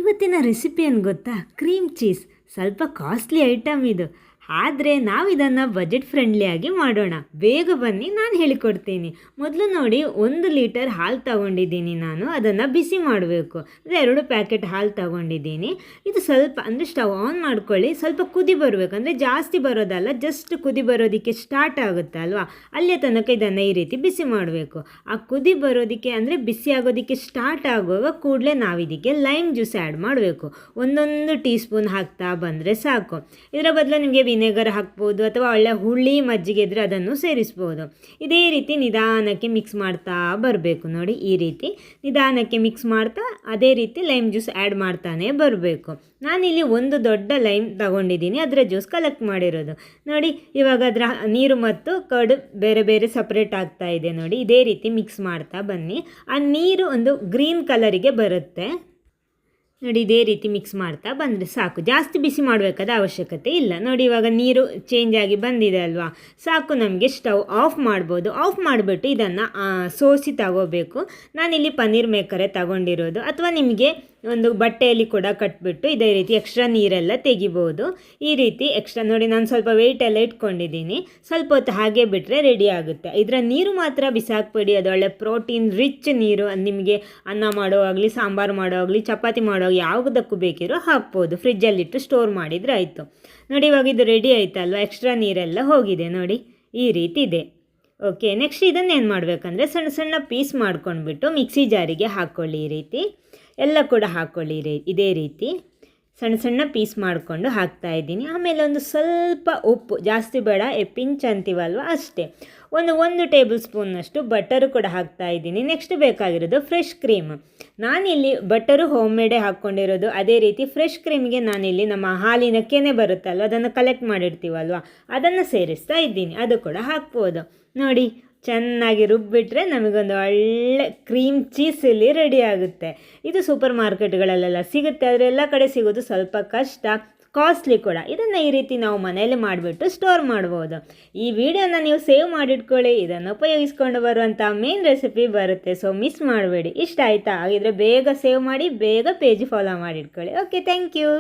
ಇವತ್ತಿನ ರೆಸಿಪಿ ಏನು ಗೊತ್ತಾ? Cream cheese. ಸ್ವಲ್ಪ ಕಾಸ್ಟ್ಲಿ ಐಟಮ್ ಇದು, ಆದರೆ ನಾವು ಇದನ್ನು ಬಜೆಟ್ ಫ್ರೆಂಡ್ಲಿಯಾಗಿ ಮಾಡೋಣ. ಬೇಗ ಬನ್ನಿ, ನಾನು ಹೇಳಿಕೊಡ್ತೀನಿ. ಮೊದಲು ನೋಡಿ, 1 ಲೀಟರ್ ಹಾಲು ತಗೊಂಡಿದ್ದೀನಿ ನಾನು. ಅದನ್ನು ಬಿಸಿ ಮಾಡಬೇಕು. ಅಂದರೆ 2 ಪ್ಯಾಕೆಟ್ ಹಾಲು ತಗೊಂಡಿದ್ದೀನಿ. ಇದು ಸ್ವಲ್ಪ ಅಂದರೆ ಸ್ಟವ್ ಆನ್ ಮಾಡ್ಕೊಳ್ಳಿ. ಸ್ವಲ್ಪ ಕುದಿ ಬರಬೇಕು, ಅಂದರೆ ಜಾಸ್ತಿ ಬರೋದಲ್ಲ, ಜಸ್ಟ್ ಕುದಿ ಬರೋದಕ್ಕೆ ಸ್ಟಾರ್ಟ್ ಆಗುತ್ತೆ ಅಲ್ವಾ, ಅಲ್ಲೇ ತನಕ ಇದನ್ನು ಈ ರೀತಿ ಬಿಸಿ ಮಾಡಬೇಕು. ಆ ಕುದಿ ಬರೋದಕ್ಕೆ ಅಂದರೆ ಬಿಸಿ ಆಗೋದಕ್ಕೆ ಸ್ಟಾರ್ಟ್ ಆಗುವಾಗ ಕೂಡಲೇ ನಾವು ಇದಕ್ಕೆ ಲೈಮ್ ಜ್ಯೂಸ್ ಆ್ಯಡ್ ಮಾಡಬೇಕು. 1 ಟೀ ಸ್ಪೂನ್ ಹಾಕ್ತಾ ಬಂದರೆ ಸಾಕು. ಇದರ ಬದಲು ನಿಮಗೆ ವಿನೆಗರ್ ಹಾಕ್ಬೋದು, ಅಥವಾ ಒಳ್ಳೆ ಹುಳಿ ಮಜ್ಜಿಗೆ ಇದ್ದರೆ ಅದನ್ನು ಸೇರಿಸ್ಬೋದು. ಇದೇ ರೀತಿ ನಿಧಾನಕ್ಕೆ ಮಿಕ್ಸ್ ಮಾಡ್ತಾ ಬರಬೇಕು. ನೋಡಿ, ಈ ರೀತಿ ನಿಧಾನಕ್ಕೆ ಮಿಕ್ಸ್ ಮಾಡ್ತಾ ಅದೇ ರೀತಿ ಲೈಮ್ ಜ್ಯೂಸ್ ಆ್ಯಡ್ ಮಾಡ್ತಾನೆ ಬರಬೇಕು. ನಾನಿಲ್ಲಿ 1 ದೊಡ್ಡ ಲೈಮ್ ತಗೊಂಡಿದ್ದೀನಿ, ಅದರ ಜ್ಯೂಸ್ ಕಲೆಕ್ಟ್ ಮಾಡಿರೋದು. ನೋಡಿ, ಇವಾಗ ಅದರ ನೀರು ಮತ್ತು ಕರ್ಡ್ ಬೇರೆ ಬೇರೆ ಸಪ್ರೇಟ್ ಆಗ್ತಾ ಇದೆ. ನೋಡಿ, ಇದೇ ರೀತಿ ಮಿಕ್ಸ್ ಮಾಡ್ತಾ ಬನ್ನಿ. ಆ ನೀರು ಒಂದು ಗ್ರೀನ್ ಕಲರಿಗೆ ಬರುತ್ತೆ. ನೋಡಿ, ಇದೇ ರೀತಿ ಮಿಕ್ಸ್ ಮಾಡ್ತಾ ಬಂದರೆ ಸಾಕು. ಜಾಸ್ತಿ ಬಿಸಿ ಮಾಡಬೇಕಾದ ಅವಶ್ಯಕತೆ ಇಲ್ಲ. ನೋಡಿ, ಇವಾಗ ನೀರು ಚೇಂಜ್ ಆಗಿ ಬಂದಿದೆ ಅಲ್ವಾ, ಸಾಕು. ನಮಗೆ ಸ್ಟವ್ ಆಫ್ ಮಾಡ್ಬೋದು. ಆಫ್ ಮಾಡಿಬಿಟ್ಟು ಇದನ್ನು ಸೋಸಿ ತಗೋಬೇಕು. ನಾನಿಲ್ಲಿ ಪನ್ನೀರ್ ಮೇಕರೇ ತಗೊಂಡಿರೋದು, ಅಥವಾ ನಿಮಗೆ ಒಂದು ಬಟ್ಟೆಯಲ್ಲಿ ಕೂಡ ಕಟ್ಬಿಟ್ಟು ಇದೇ ರೀತಿ ಎಕ್ಸ್ಟ್ರಾ ನೀರೆಲ್ಲ ತೆಗಿಬೋದು. ಈ ರೀತಿ ಎಕ್ಸ್ಟ್ರಾ ನೋಡಿ, ನಾನು ಸ್ವಲ್ಪ ವೆಯ್ಟ್ ಎಲ್ಲ ಇಟ್ಕೊಂಡಿದ್ದೀನಿ. ಸ್ವಲ್ಪ ಹೊತ್ತು ಹಾಗೆ ಬಿಟ್ಟರೆ ರೆಡಿ ಆಗುತ್ತೆ. ಇದರ ನೀರು ಮಾತ್ರ ಬಿಸಾಕಬೇಡಿ, ಅದು ಒಳ್ಳೆ ಪ್ರೋಟೀನ್ ರಿಚ್ ನೀರು. ನಿಮಗೆ ಅನ್ನ ಮಾಡೋವಾಗಲಿ, ಸಾಂಬಾರು ಮಾಡೋವಾಗಲಿ, ಚಪಾತಿ ಮಾಡೋವಾಗ ಯಾವುದಕ್ಕೂ ಬೇಕಿರೋ ಹಾಕ್ಬೋದು. ಫ್ರಿಜ್ಜಲ್ಲಿಟ್ಟು ಸ್ಟೋರ್ ಮಾಡಿದರೆ ಆಯಿತು. ನೋಡಿ, ಇವಾಗ ಇದು ರೆಡಿ ಆಯ್ತಲ್ವ, ಎಕ್ಸ್ಟ್ರಾ ನೀರೆಲ್ಲ ಹೋಗಿದೆ. ನೋಡಿ, ಈ ರೀತಿ ಇದೆ. ಓಕೆ, ನೆಕ್ಸ್ಟ್ ಇದನ್ನೇನು ಮಾಡಬೇಕಂದ್ರೆ ಸಣ್ಣ ಸಣ್ಣ ಪೀಸ್ ಮಾಡ್ಕೊಂಡ್ಬಿಟ್ಟು ಮಿಕ್ಸಿ ಜಾರಿಗೆ ಹಾಕ್ಕೊಳ್ಳಿ. ಈ ರೀತಿ ಎಲ್ಲ ಕೂಡ ಹಾಕ್ಕೊಳ್ಳಿ. ಇದೇ ರೀತಿ ಸಣ್ಣ ಸಣ್ಣ ಪೀಸ್ ಮಾಡಿಕೊಂಡು ಹಾಕ್ತಾಯಿದ್ದೀನಿ. ಆಮೇಲೆ ಒಂದು ಸ್ವಲ್ಪ ಉಪ್ಪು, ಜಾಸ್ತಿ ಬೇಡ, ಪಿಂಚ್ ಅಂತೀವಲ್ವ ಅಷ್ಟೇ. ಒಂದು ಟೇಬಲ್ ಸ್ಪೂನ್ನಷ್ಟು ಬಟರು ಕೂಡ ಹಾಕ್ತಾಯಿದ್ದೀನಿ. ನೆಕ್ಸ್ಟ್ ಬೇಕಾಗಿರೋದು ಫ್ರೆಶ್ ಕ್ರೀಮ್. ನಾನಿಲ್ಲಿ ಬಟರು ಹೋಮ್ ಮೇಡೇ ಹಾಕ್ಕೊಂಡಿರೋದು. ಅದೇ ರೀತಿ ಫ್ರೆಶ್ ಕ್ರೀಮ್ಗೆ ನಾನಿಲ್ಲಿ ನಮ್ಮ ಹಾಲಿನ ಕೆನೆ ಬರುತ್ತಲ್ವ, ಅದನ್ನು ಕಲೆಕ್ಟ್ ಮಾಡಿರ್ತೀವಲ್ವ, ಅದನ್ನು ಸೇರಿಸ್ತಾ ಇದ್ದೀನಿ. ಅದು ಕೂಡ ಹಾಕ್ಬೋದು. ನೋಡಿ, ಚೆನ್ನಾಗಿ ರುಬ್ಬಿಟ್ರೆ ನಮಗೊಂದು ಒಳ್ಳೆ ಕ್ರೀಮ್ ಚೀಸ್ ಇಲ್ಲಿ ರೆಡಿ ಆಗುತ್ತೆ. ಇದು ಸೂಪರ್ ಮಾರ್ಕೆಟ್ಗಳಲ್ಲೆಲ್ಲ ಸಿಗುತ್ತೆ, ಆದರೆ ಎಲ್ಲ ಕಡೆ ಸಿಗೋದು ಸ್ವಲ್ಪ ಕಷ್ಟ, ಕಾಸ್ಟ್ಲಿ ಕೂಡ. ಇದನ್ನು ಈ ರೀತಿ ನಾವು ಮನೆಯಲ್ಲೇ ಮಾಡಿಬಿಟ್ಟು ಸ್ಟೋರ್ ಮಾಡ್ಬೋದು. ಈ ವಿಡಿಯೋನ ನೀವು ಸೇವ್ ಮಾಡಿಟ್ಕೊಳ್ಳಿ. ಇದನ್ನು ಉಪಯೋಗಿಸ್ಕೊಂಡು ಬರುವಂಥ ಮೇನ್ ರೆಸಿಪಿ ಬರುತ್ತೆ, ಸೊ ಮಿಸ್ ಮಾಡಬೇಡಿ. ಇಷ್ಟ ಆಯಿತಾ? ಹಾಗಿದ್ರೆ ಬೇಗ ಸೇವ್ ಮಾಡಿ, ಬೇಗ ಪೇಜ್ ಫಾಲೋ ಮಾಡಿಟ್ಕೊಳ್ಳಿ. Okay, thank you.